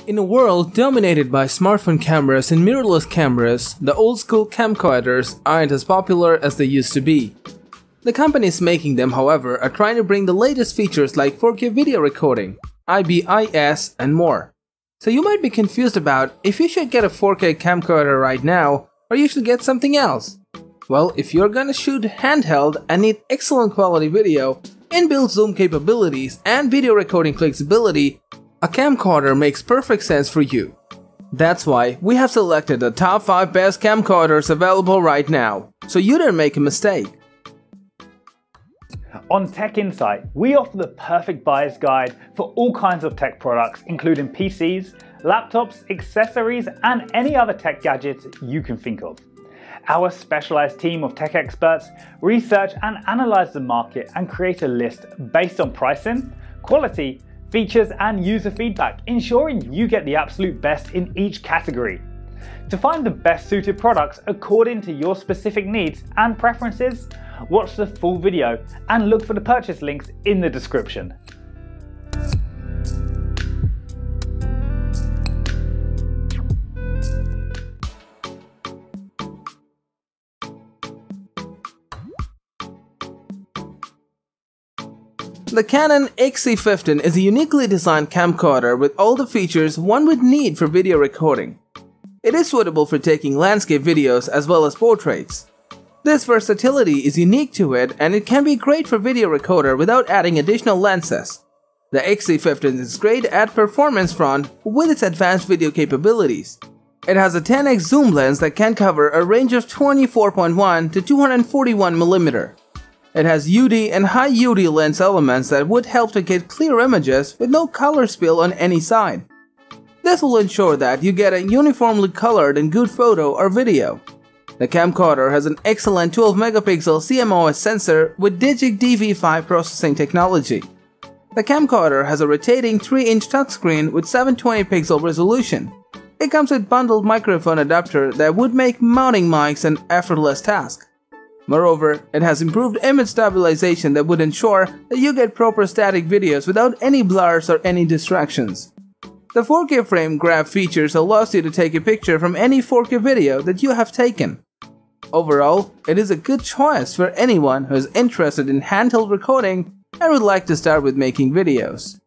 In a world dominated by smartphone cameras and mirrorless cameras, the old-school camcorders aren't as popular as they used to be. The companies making them, however, are trying to bring the latest features like 4K video recording, IBIS, and more. So you might be confused about if you should get a 4K camcorder right now, or you should get something else. Well, if you're gonna shoot handheld and need excellent quality video, inbuilt zoom capabilities, and video recording flexibility, a camcorder makes perfect sense for you. That's why we have selected the top 5 best camcorders available right now, so you don't make a mistake. On Tech Insight, we offer the perfect buyer's guide for all kinds of tech products, including PCs, laptops, accessories, and any other tech gadgets you can think of. Our specialized team of tech experts research and analyze the market and create a list based on pricing, quality, features, and user feedback, ensuring you get the absolute best in each category. To find the best suited products according to your specific needs and preferences, watch the full video and look for the purchase links in the description. The Canon XC15 is a uniquely designed camcorder with all the features one would need for video recording. It is suitable for taking landscape videos as well as portraits. This versatility is unique to it, and it can be great for video recorder without adding additional lenses. The XC15 is great at performance front with its advanced video capabilities. It has a 10x zoom lens that can cover a range of 24.1 to 241mm. It has UD and high UD lens elements that would help to get clear images with no color spill on any side. This will ensure that you get a uniformly colored and good photo or video. The camcorder has an excellent 12-megapixel CMOS sensor with Digic DV5 processing technology. The camcorder has a rotating 3-inch touchscreen with 720-pixel resolution. It comes with bundled microphone adapter that would make mounting mics an effortless task. Moreover, it has improved image stabilization that would ensure that you get proper static videos without any blurs or any distractions. The 4K frame grab features allows you to take a picture from any 4K video that you have taken. Overall, it is a good choice for anyone who is interested in handheld recording and would like to start with making videos.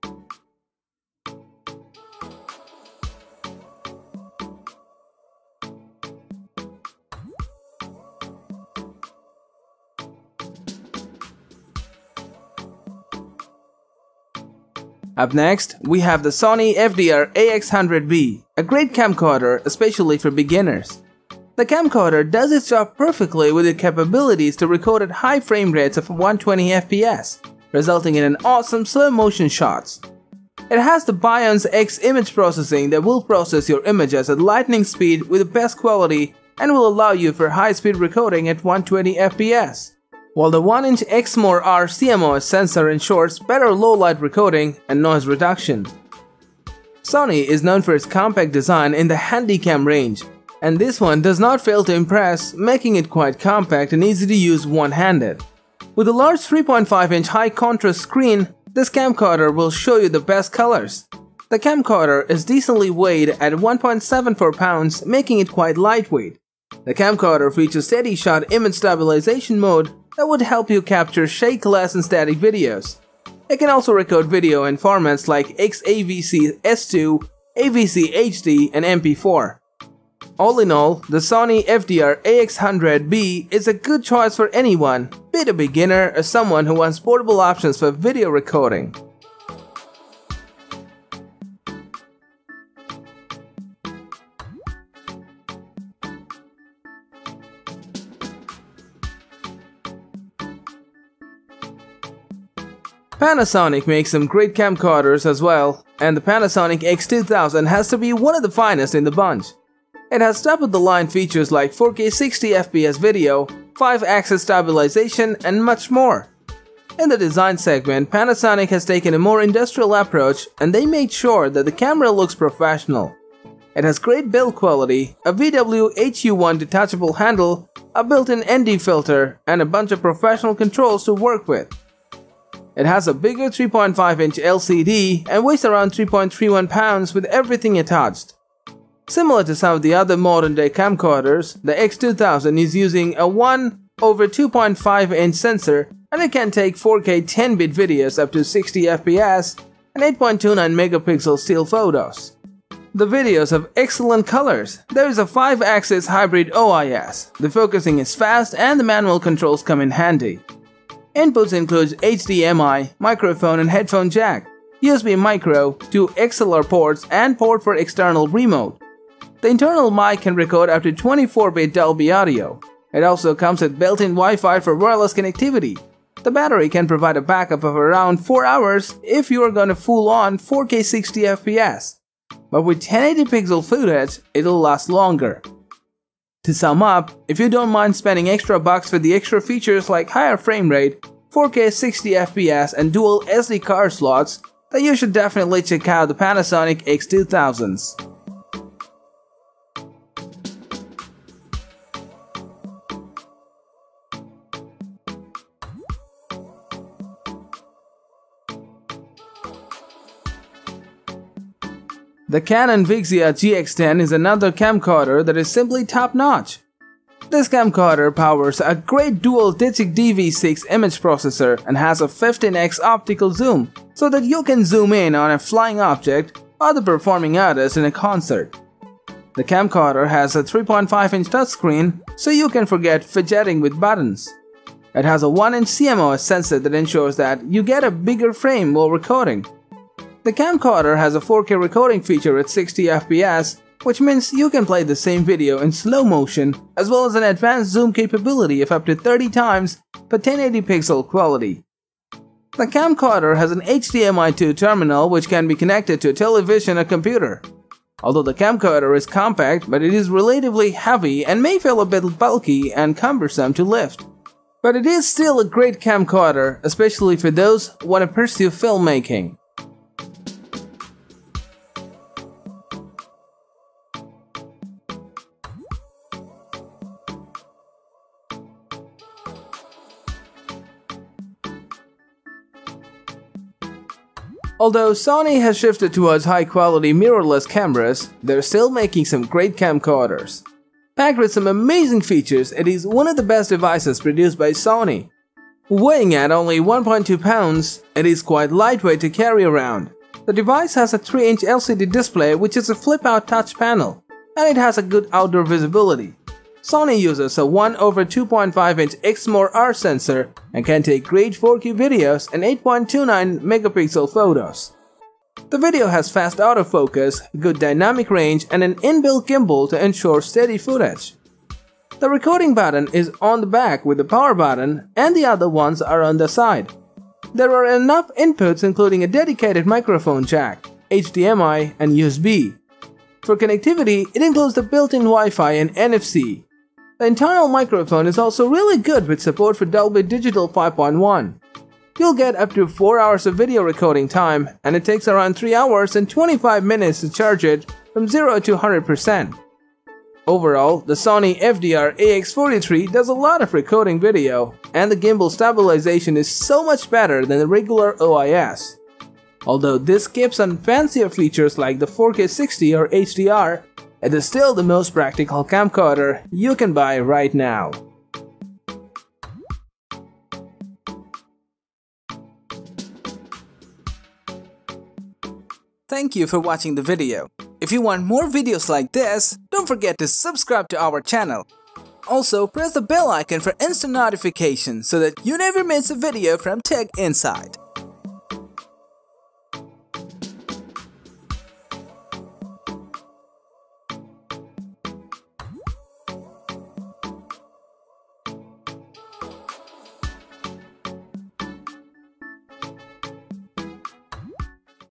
Up next, we have the Sony FDR-AX100B, a great camcorder especially for beginners. The camcorder does its job perfectly with its capabilities to record at high frame rates of 120 FPS, resulting in an awesome slow motion shots. It has the Bion's X image processing that will process your images at lightning speed with the best quality and will allow you for high speed recording at 120 FPS. While the 1-inch Exmor-R CMOS sensor ensures better low-light recording and noise reduction. Sony is known for its compact design in the Handycam range, and this one does not fail to impress, making it quite compact and easy to use one-handed. With a large 3.5-inch high-contrast screen, this camcorder will show you the best colors. The camcorder is decently weighed at 1.74 pounds, making it quite lightweight. The camcorder features steady shot image stabilization mode that would help you capture shakeless and static videos. It can also record video in formats like XAVC S2, AVC HD, and MP4. All in all, the Sony FDR-AX100B is a good choice for anyone, be it a beginner or someone who wants portable options for video recording. Panasonic makes some great camcorders as well, and the Panasonic X2000 has to be one of the finest in the bunch. It has top-of-the-line features like 4K 60 FPS video, 5-axis stabilization, and much more. In the design segment, Panasonic has taken a more industrial approach, and they made sure that the camera looks professional. It has great build quality, a VW HU1 detachable handle, a built-in ND filter, and a bunch of professional controls to work with. It has a bigger 3.5-inch LCD and weighs around 3.31 pounds with everything attached. Similar to some of the other modern-day camcorders, the X2000 is using a 1/2.5-inch sensor, and it can take 4K 10-bit videos up to 60 FPS and 8.29 megapixel still photos. The videos have excellent colors. There is a 5-axis hybrid OIS. The focusing is fast and the manual controls come in handy. Inputs include HDMI, microphone and headphone jack, USB micro, 2 XLR ports and port for external remote. The internal mic can record up to 24-bit Dolby audio. It also comes with built-in Wi-Fi for wireless connectivity. The battery can provide a backup of around 4 hours if you are going to full-on 4K 60 FPS. But with 1080 pixel footage, it'll last longer. To sum up, if you don't mind spending extra bucks for the extra features like higher frame rate, 4K 60 FPS and dual SD card slots, then you should definitely check out the Panasonic X2000s. The Canon VIXIA GX10 is another camcorder that is simply top-notch. This camcorder powers a great dual-digit DV6 image processor and has a 15x optical zoom so that you can zoom in on a flying object or the performing artist in a concert. The camcorder has a 3.5-inch touchscreen so you can forget fidgeting with buttons. It has a 1-inch CMOS sensor that ensures that you get a bigger frame while recording. The camcorder has a 4K recording feature at 60 FPS, which means you can play the same video in slow motion, as well as an advanced zoom capability of up to 30 times for 1080 pixel quality. The camcorder has an HDMI 2 terminal which can be connected to a television or computer. Although the camcorder is compact, but it is relatively heavy and may feel a bit bulky and cumbersome to lift. But it is still a great camcorder, especially for those who want to pursue filmmaking. Although Sony has shifted towards high-quality mirrorless cameras, they're still making some great camcorders. Packed with some amazing features, it is one of the best devices produced by Sony. Weighing at only 1.2 pounds, it is quite lightweight to carry around. The device has a 3-inch LCD display which is a flip-out touch panel, and it has a good outdoor visibility. Sony uses a 1/2.5-inch Exmor-R sensor and can take great 4K videos and 8.29 megapixel photos. The video has fast autofocus, good dynamic range and an inbuilt gimbal to ensure steady footage. The recording button is on the back with the power button and the other ones are on the side. There are enough inputs including a dedicated microphone jack, HDMI and USB. For connectivity, it includes the built-in Wi-Fi and NFC. The internal microphone is also really good with support for Dolby Digital 5.1. You'll get up to 4 hours of video recording time, and it takes around 3 hours and 25 minutes to charge it from 0 to 100%. Overall, the Sony FDR-AX43 does a lot of recording video, and the gimbal stabilization is so much better than the regular OIS. Although this skips on fancier features like the 4K 60 or HDR, it is still the most practical camcorder you can buy right now. Thank you for watching the video. If you want more videos like this, don't forget to subscribe to our channel. Also, press the bell icon for instant notifications so that you never miss a video from Tech Inside.